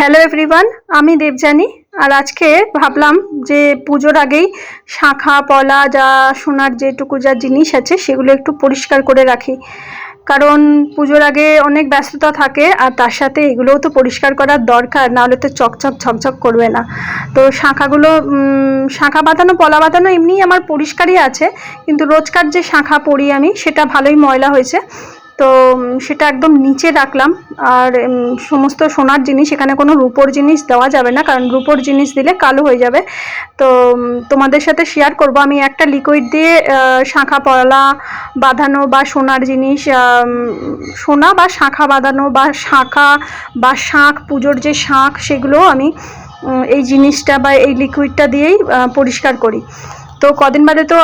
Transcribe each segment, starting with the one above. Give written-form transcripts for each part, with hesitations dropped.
Hello everyone, আমি দেবযানী। আর আজকে ভাবলাম যে পুজোর আগেই শাঁখা পলা যা সোনার যেটুকু যা জিনিস আছে সেগুলো একটু পরিষ্কার করে রাখি, কারণ পুজোর আগে অনেক ব্যস্ততা থাকে আর তার সাথে এগুলোও তো পরিষ্কার করার দরকার, নাহলে তো চকচক ঝকঝক করবে না। তো শাঁখাগুলো শাঁখা বাঁধানো পলা বাঁধানো এমনিই আমার পরিষ্কারই আছে, কিন্তু রোজকার যে শাঁখা পরি আমি সেটা ভালোই ময়লা হয়েছে, তো সেটা একদম নিচে রাখলাম। আর সমস্ত সোনার জিনিস, এখানে কোনো রূপোর জিনিস দেওয়া যাবে না, কারণ রূপোর জিনিস দিলে কালো হয়ে যাবে। তো তোমাদের সাথে শেয়ার করব আমি একটা লিকুইড দিয়ে শাঁখা পলা বাঁধানো বা সোনার জিনিস, সোনা বা শাঁখা বাঁধানো বা শাঁখা বা শাঁখ, পুজোর যে শাঁখ সেগুলো আমি এই জিনিসটা বা এই লিকুইডটা দিয়েই পরিষ্কার করি। তো কদিন বাদে তো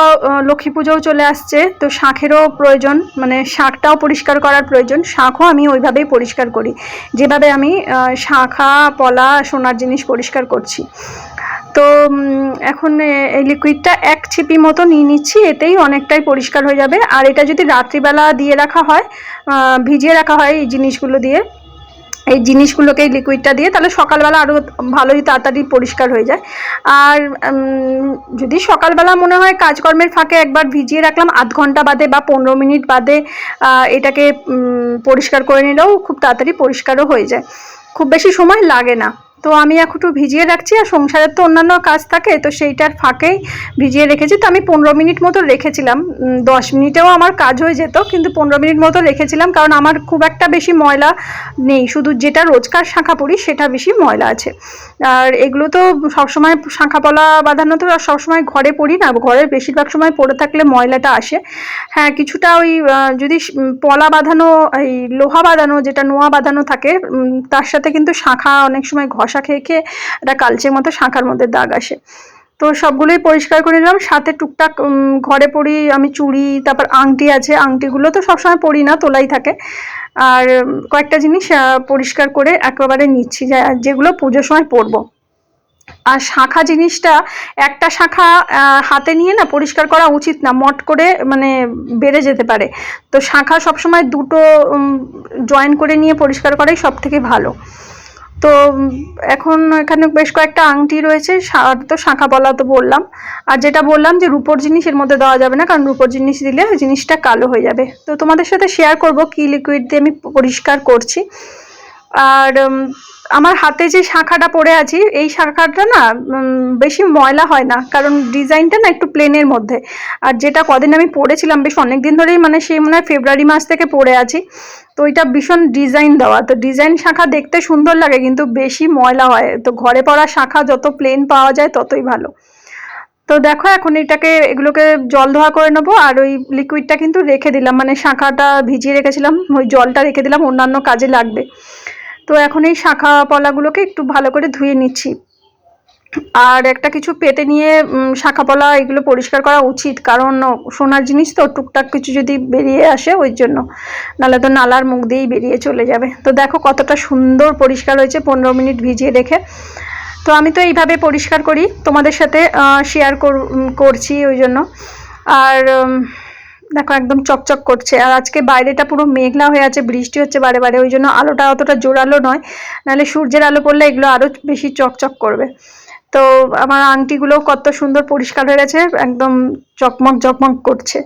লক্ষ্মী পুজোও চলে আসছে, তো শাঁখেরও প্রয়োজন, মানে শাঁখটাও পরিষ্কার করার প্রয়োজন। শাঁখও আমি ওইভাবেই পরিষ্কার করি যেভাবে আমি শাঁখা পলা সোনার জিনিস পরিষ্কার করছি। তো এখন এই লিকুইডটা এক ছিপি মতো নিয়ে নিচ্ছি, এতেই অনেকটাই পরিষ্কার হয়ে যাবে। আর এটা যদি রাত্রিবেলা দিয়ে রাখা হয়, ভিজিয়ে রাখা হয় এই জিনিসগুলো দিয়ে, এই জিনিসগুলোকে এই লিকুইডটা দিয়ে, তাহলে সকালবেলা আরও ভালোই তাড়াতাড়ি পরিষ্কার হয়ে যায়। আর যদি সকালবেলা মনে হয় কাজকর্মের ফাঁকে একবার ভিজিয়ে রাখলাম, আধ ঘন্টা বাদে বা 15 মিনিট বাদে এটাকে পরিষ্কার করে নিলেও খুব তাড়াতাড়ি পরিষ্কারও হয়ে যায়, খুব বেশি সময় লাগে না। তো আমি এখন একটু ভিজিয়ে রাখছি, আর সংসারের তো অন্যান্য কাজ থাকে, তো সেইটার ফাঁকেই ভিজিয়ে রেখেছি। তো আমি 15 মিনিট মতো রেখেছিলাম, 10 মিনিটেও আমার কাজ হয়ে যেত, কিন্তু 15 মিনিট মতো রেখেছিলাম, কারণ আমার খুব একটা বেশি ময়লা নেই, শুধু যেটা রোজকার শাঁখা পরি সেটা বেশি ময়লা আছে। আর এগুলো তো সবসময় শাঁখা পলা বাঁধানো তো সবসময় ঘরে পরি না, ঘরের বেশিরভাগ সময় পরে থাকলে ময়লাটা আসে। হ্যাঁ, কিছুটা ওই যদি পলা বাঁধানো, এই লোহা বাঁধানো যেটা নোয়া বাঁধানো থাকে, তার সাথে কিন্তু শাঁখা অনেক সময় ঘষা খেয়ে খেয়ে একটা কালচের মতো শাঁখার মধ্যে দাগ আসে। তো সবগুলোই পরিষ্কার করে নিলাম, সাথে টুকটাক ঘরে পরি আমি চুড়ি, তারপর আংটি আছে, আংটিগুলো তো সবসময় পরি না, তোলাই থাকে। আর কয়েকটা জিনিস পরিষ্কার করে একেবারে নিচ্ছি যেগুলো পুজোর সময় পরবো। আর শাঁখা জিনিসটা, একটা শাঁখা হাতে নিয়ে না পরিষ্কার করা উচিত না, মট করে মানে বেড়ে যেতে পারে। তো শাঁখা সবসময় দুটো জয়েন করে নিয়ে পরিষ্কার করাই সব থেকে ভালো। তো এখন এখানে বেশ কয়েকটা আংটি রয়েছে, তো শাঁখা পলা তো বললাম। আর যেটা বললাম যে রূপোর জিনিস এর মধ্যে দেওয়া যাবে না, কারণ রূপোর জিনিস দিলে জিনিসটা কালো হয়ে যাবে। তো তোমাদের সাথে শেয়ার করব কি লিকুইড দিয়ে আমি পরিষ্কার করছি। আর আমার হাতে যে শাঁখাটা পরে আছি, এই শাঁখাটা না বেশি ময়লা হয় না, কারণ ডিজাইনটা না একটু প্লেনের মধ্যে। আর যেটা কদিন আমি পরেছিলাম, বেশ অনেক দিন ধরেই, মানে সেই মনে হয় ফেব্রুয়ারি মাস থেকে পরে আছি, তো ওইটা ভীষণ ডিজাইন দেওয়া, তো ডিজাইন শাঁখা দেখতে সুন্দর লাগে কিন্তু বেশি ময়লা হয়। তো ঘরে পরা শাঁখা যত প্লেন পাওয়া যায় ততই ভালো। তো দেখো এখন এগুলোকে জল ধোয়া করে নেবো। আর ওই লিকুইডটা কিন্তু রেখে দিলাম, মানে শাঁখাটা ভিজিয়ে রেখেছিলাম, ওই জলটা রেখে দিলাম, অন্যান্য কাজে লাগবে। তো এখন এই শাঁখা পলাগুলোকে একটু ভালো করে ধুয়ে নিচ্ছি। আর একটা কিছু পেতে নিয়ে শাঁখা পলা এগুলো পরিষ্কার করা উচিত, কারণ সোনার জিনিস তো টুকটাক কিছু যদি বেরিয়ে আসে ওই জন্য, নাহলে তো নালার মুখ দিয়েই বেরিয়ে চলে যাবে। তো দেখো কতটা সুন্দর পরিষ্কার হয়েছে 15 মিনিট ভিজিয়ে রেখে। তো আমি তো এইভাবে পরিষ্কার করি, তোমাদের সাথে শেয়ার করছি ওই জন্য। আর দেখো একদম চকচক করছে। আর আজকে বাইরেটা পুরো মেঘলা হয়ে আছে, বৃষ্টি হচ্ছে বারে বারে, ওই জন্য আলোটা অতটা জোরালো নয়, নাহলে সূর্যের আলো পড়লে এগুলো আরও বেশি চকচক করবে। তো আমার আংটিগুলো কত সুন্দর পরিষ্কার হয়ে গেছে, একদম চকমক চকমক করছে।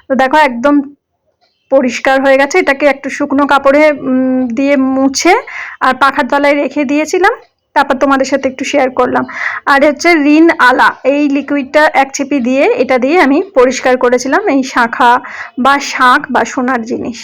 তো দেখো একদম পরিষ্কার হয়ে গেছে। এটাকে একটু শুকনো কাপড়ে দিয়ে মুছে আর পাখার তলায় রেখে দিয়েছিলাম, তারপর তোমাদের সাথে একটু শেয়ার করলাম। আর হচ্ছে রিন আলা, এই লিকুইডটা এক চিপি দিয়ে, এটা দিয়ে আমি পরিষ্কার করেছিলাম এই শাঁখা বা শাঁখ বা সোনার জিনিস।